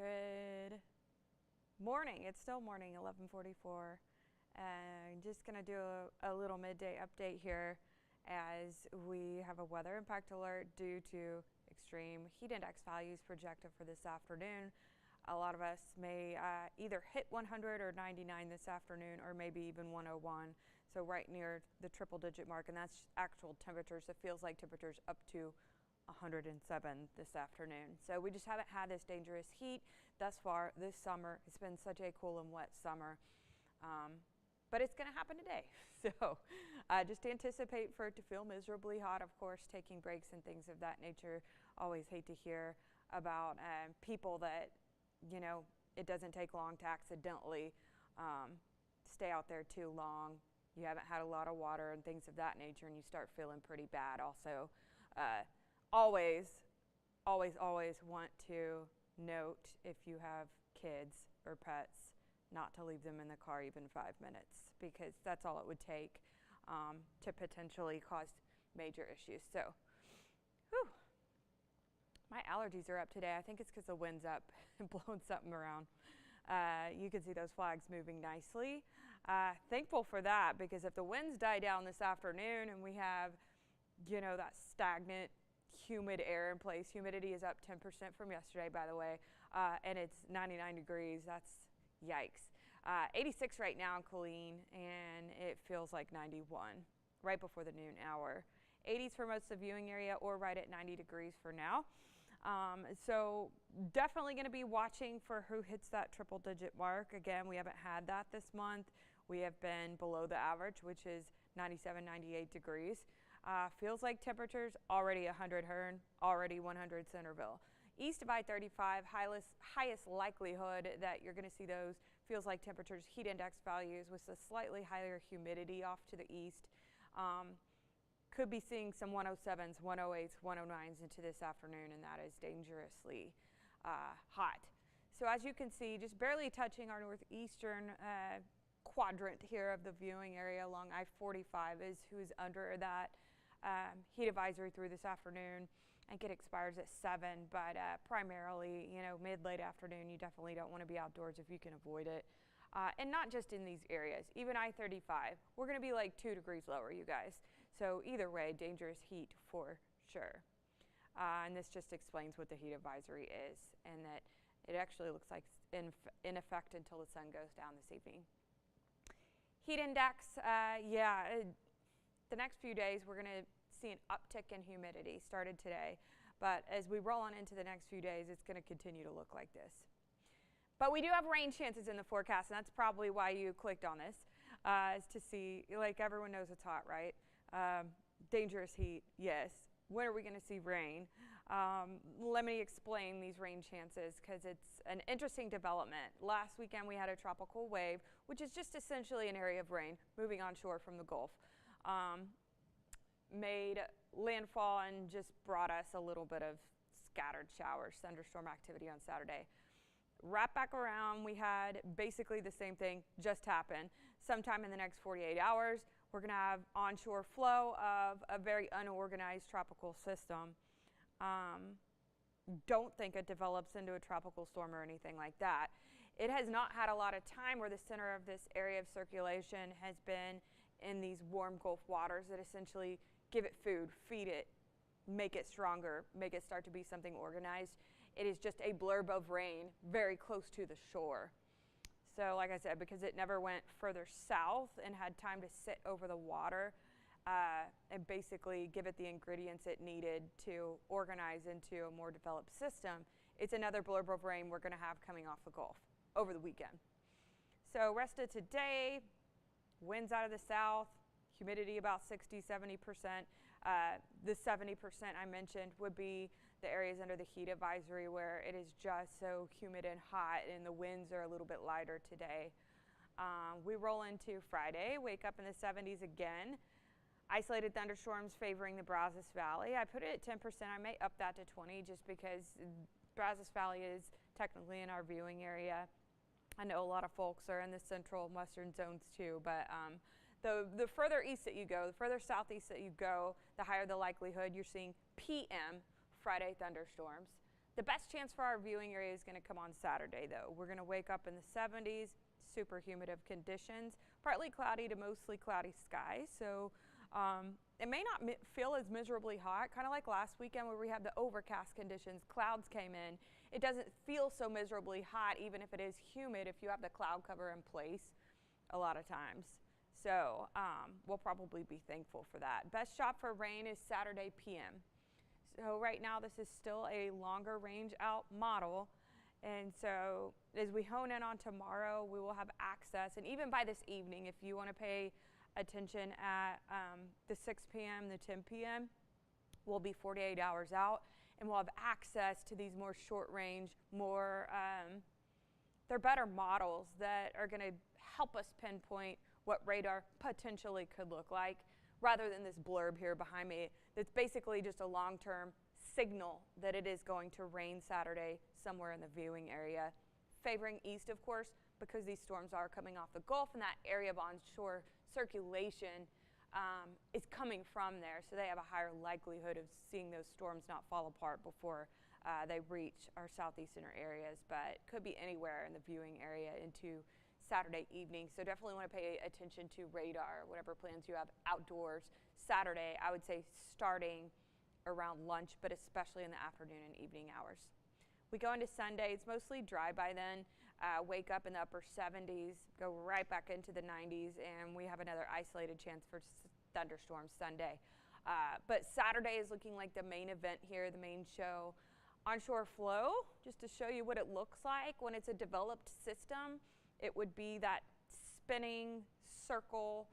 Good morning. It's still morning, 11:44. And just going to do a little midday update here as we have a weather impact alert due to extreme heat index values projected for this afternoon. A lot of us may either hit 100 or 99 this afternoon, or maybe even 101. So right near the triple digit mark, and that's actual temperatures. It feels like temperatures up to 107 this afternoon. So we just haven't had this dangerous heat thus far this summer. It's been such a cool and wet summer. But it's going to happen today. So just anticipate for it to feel miserably hot, of course, taking breaks and things of that nature. Always hate to hear about people that, you know, it doesn't take long to accidentally stay out there too long. You haven't had a lot of water and things of that nature, and you start feeling pretty bad. Also, always want to note, if you have kids or pets, not to leave them in the car even 5 minutes, because that's all it would take to potentially cause major issues. So, whew, my allergies are up today. I think it's because the wind's up and blowing something around. You can see those flags moving nicely. Thankful for that, because if the winds die down this afternoon and we have, you know, that stagnant humid air in place. Humidity is up 10% from yesterday, by the way, and it's 99 degrees. That's yikes. 86 right now in Killeen, and it feels like 91 right before the noon hour. 80s for most of the viewing area, or right at 90 degrees for now. So definitely going to be watching for who hits that triple digit mark. Again, we haven't had that this month. We have been below the average, which is 97, 98 degrees. Feels like temperatures already 100 Hearn, already 100 Centerville. East of I-35, highest likelihood that you're going to see those. Feels like temperatures, heat index values with a slightly higher humidity off to the east. Could be seeing some 107s, 108s, 109s into this afternoon, and that is dangerously hot. So as you can see, just barely touching our northeastern quadrant here of the viewing area along I-45 is who's under that heat advisory through this afternoon. I think it expires at 7, but primarily, you know, mid-late afternoon, you definitely don't want to be outdoors if you can avoid it. And not just in these areas, even I-35, we're going to be like 2 degrees lower, you guys. So either way, dangerous heat for sure. And this just explains what the heat advisory is, and that it actually looks like it's in effect until the sun goes down this evening. Heat index, the next few days we're going to see an uptick in humidity, started today. But as we roll on into the next few days, it's going to continue to look like this. But we do have rain chances in the forecast, and that's probably why you clicked on this, is to see, like, everyone knows it's hot, right? Dangerous heat, yes. When are we going to see rain? Let me explain these rain chances, because it's an interesting development. Last weekend we had a tropical wave, which is just essentially an area of rain moving onshore from the Gulf. Made landfall and just brought us a little bit of scattered showers, thunderstorm activity on Saturday. Wrap back around, we had basically the same thing just happen. Sometime in the next 48 hours, we're going to have onshore flow of a very unorganized tropical system. Don't think it develops into a tropical storm or anything like that. It has not had a lot of time where the center of this area of circulation has been in these warm Gulf waters that essentially give it food, feed it, make it stronger, make it start to be something organized. It is just a blurb of rain very close to the shore. So like I said, because it never went further south and had time to sit over the water and basically give it the ingredients it needed to organize into a more developed system, it's another blurb of rain we're going to have coming off the Gulf over the weekend. So rest of today, winds out of the south, humidity about 60, 70%. The 70% I mentioned would be the areas under the heat advisory where it is just so humid and hot, and the winds are a little bit lighter today. We roll into Friday, wake up in the 70s again. Isolated thunderstorms favoring the Brazos Valley. I put it at 10%. I may up that to 20 just because Brazos Valley is technically in our viewing area. I know a lot of folks are in the central and western zones too, but the further east that you go, the further southeast that you go, the higher the likelihood you're seeing PM Friday thunderstorms. The best chance for our viewing area is going to come on Saturday, though. We're going to wake up in the 70s, super humid of conditions, partly cloudy to mostly cloudy skies. So it may not feel as miserably hot, kind of like last weekend where we had the overcast conditions, clouds came in. It doesn't feel so miserably hot, even if it is humid, if you have the cloud cover in place a lot of times. So we'll probably be thankful for that. Best shot for rain is Saturday p.m. So right now this is still a longer range out model, and so as we hone in on tomorrow, we will have access, and even by this evening, if you want to pay attention at the 6 p.m., the 10 p.m., we'll be 48 hours out, and we'll have access to these more short range, they're better models that are going to help us pinpoint what radar potentially could look like, rather than this blurb here behind me that's basically just a long-term signal that it is going to rain Saturday somewhere in the viewing area. Favoring east, of course, because these storms are coming off the Gulf, and that area of onshore circulation is coming from there, so they have a higher likelihood of seeing those storms not fall apart before they reach our southeastern areas, but could be anywhere in the viewing area into Saturday evening. So definitely want to pay attention to radar, whatever plans you have outdoors Saturday. I would say starting around lunch, but especially in the afternoon and evening hours. We go into Sunday. It's mostly dry by then. Wake up in the upper 70s, go right back into the 90s, and we have another isolated chance for thunderstorms Sunday. But Saturday is looking like the main event here, the main show. Onshore flow, just to show you what it looks like when it's a developed system. It would be that spinning circle,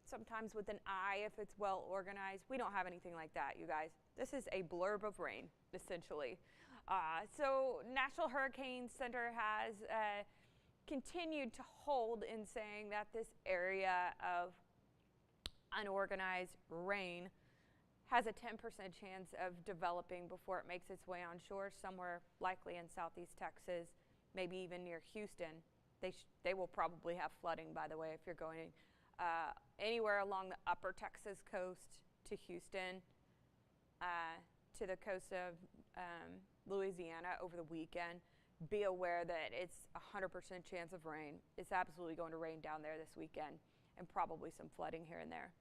sometimes with an eye if it's well organized. We don't have anything like that, you guys. This is a blurb of rain, essentially. So National Hurricane Center has continued to hold in saying that this area of unorganized rain has a 10% chance of developing before it makes its way onshore, somewhere likely in southeast Texas, maybe even near Houston. They will probably have flooding, by the way, if you're going anywhere along the upper Texas coast to Houston, to the coast of Louisiana over the weekend. Be aware that it's 100% chance of rain. It's absolutely going to rain down there this weekend, and probably some flooding here and there.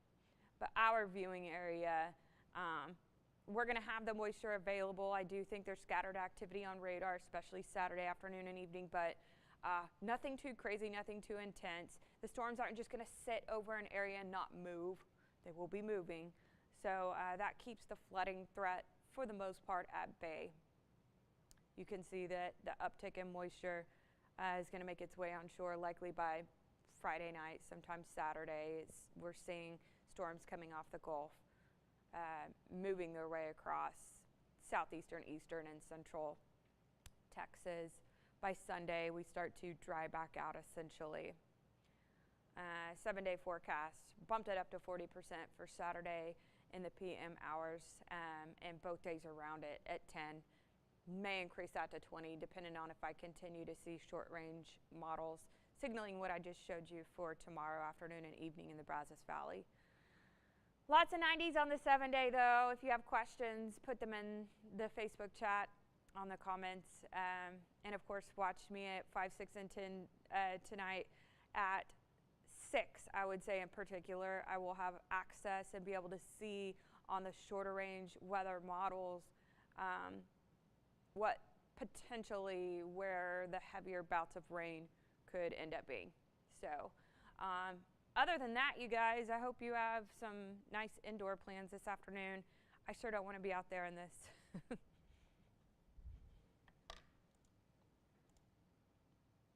But our viewing area, we're going to have the moisture available. I do think there's scattered activity on radar, especially Saturday afternoon and evening, but nothing too crazy, nothing too intense. The storms aren't just going to sit over an area and not move. They will be moving. So that keeps the flooding threat, for the most part, at bay. You can see that the uptick in moisture is going to make its way onshore likely by Friday night, sometimes Saturday. We're seeing storms coming off the Gulf, moving their way across southeastern, eastern, and central Texas. By Sunday, we start to dry back out, essentially. 7-day forecast, bumped it up to 40% for Saturday in the PM hours, and both days around it at 10. May increase that to 20, depending on if I continue to see short-range models signaling what I just showed you for tomorrow afternoon and evening in the Brazos Valley. Lots of 90s on the 7-day, though. If you have questions, put them in the Facebook chat on the comments. And of course, watch me at 5, 6, and 10 tonight at 6, I would say in particular. I will have access and be able to see on the shorter range weather models what potentially where the heavier bouts of rain could end up being. So other than that, you guys, I hope you have some nice indoor plans this afternoon. I sure don't want to be out there in this